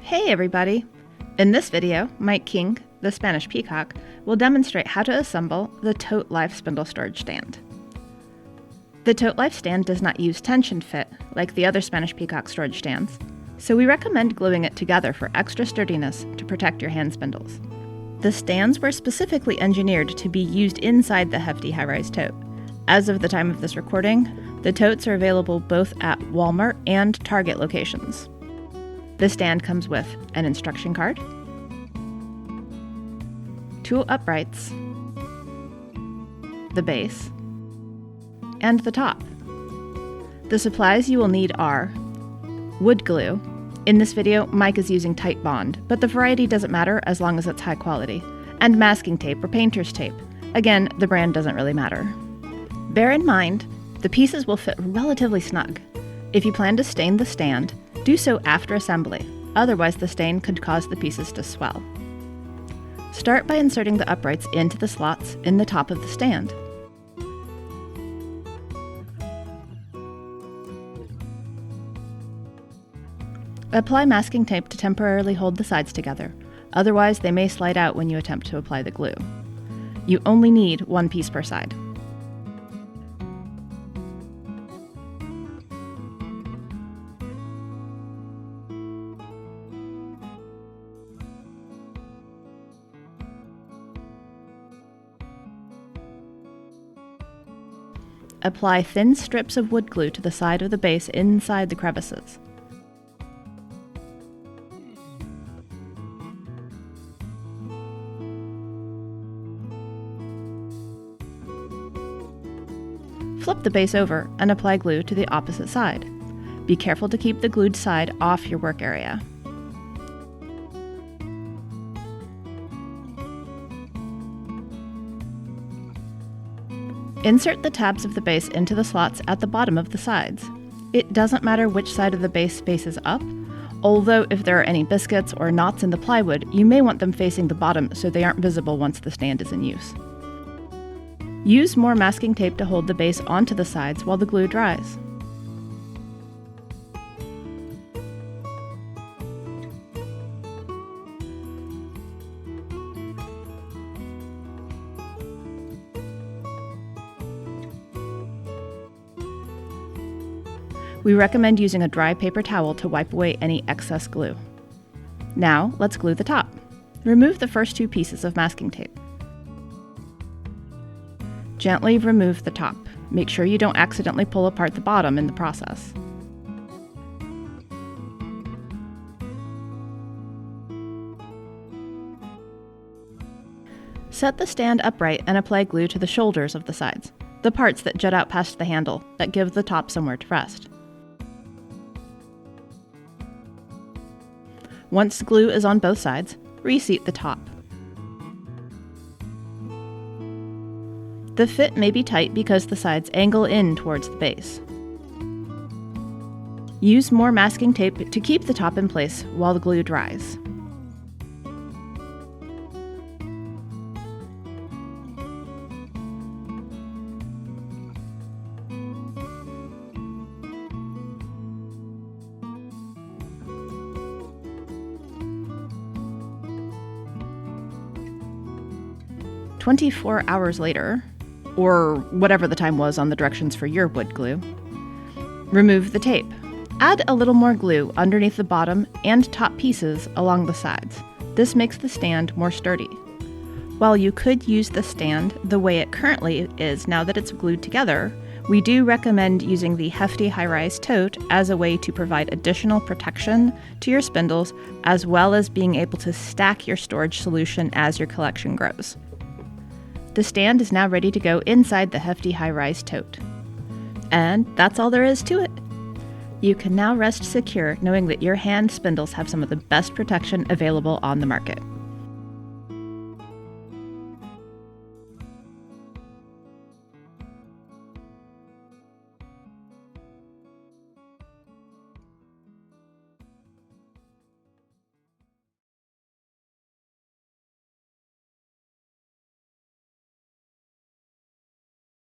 Hey everybody! In this video, Mike King, the Spanish Peacock, will demonstrate how to assemble the Tote Life Spindle Storage Stand. The Tote Life stand does not use tension fit like the other Spanish Peacock storage stands, so we recommend gluing it together for extra sturdiness to protect your hand spindles. The stands were specifically engineered to be used inside the hefty high-rise tote. As of the time of this recording, the totes are available both at Walmart and Target locations. The stand comes with an instruction card, 2 uprights, the base, and the top. The supplies you will need are wood glue. In this video, Mike is using Tite Bond, but the variety doesn't matter as long as it's high quality, and masking tape or painter's tape. Again, the brand doesn't really matter. Bear in mind, the pieces will fit relatively snug. If you plan to stain the stand, do so after assembly, otherwise the stain could cause the pieces to swell. Start by inserting the uprights into the slots in the top of the stand. Apply masking tape to temporarily hold the sides together, otherwise they may slide out when you attempt to apply the glue. You only need 1 piece per side. Apply thin strips of wood glue to the side of the base inside the crevices. Flip the base over and apply glue to the opposite side. Be careful to keep the glued side off your work area. Insert the tabs of the base into the slots at the bottom of the sides. It doesn't matter which side of the base faces up, although if there are any biscuits or knots in the plywood, you may want them facing the bottom so they aren't visible once the stand is in use. Use more masking tape to hold the base onto the sides while the glue dries. We recommend using a dry paper towel to wipe away any excess glue. Now, let's glue the top. Remove the first 2 pieces of masking tape. Gently remove the top. Make sure you don't accidentally pull apart the bottom in the process. Set the stand upright and apply glue to the shoulders of the sides, the parts that jut out past the handle that give the top somewhere to rest. Once glue is on both sides, reseat the top. The fit may be tight because the sides angle in towards the base. Use more masking tape to keep the top in place while the glue dries. "24 hours later, or whatever the time was on the directions for your wood glue, remove the tape. Add a little more glue underneath the bottom and top pieces along the sides. This makes the stand more sturdy. While you could use the stand the way it currently is now that it's glued together, we do recommend using the hefty high-rise tote as a way to provide additional protection to your spindles, as well as being able to stack your storage solution as your collection grows. The stand is now ready to go inside the hefty high-rise tote. And that's all there is to it. You can now rest secure knowing that your hand spindles have some of the best protection available on the market.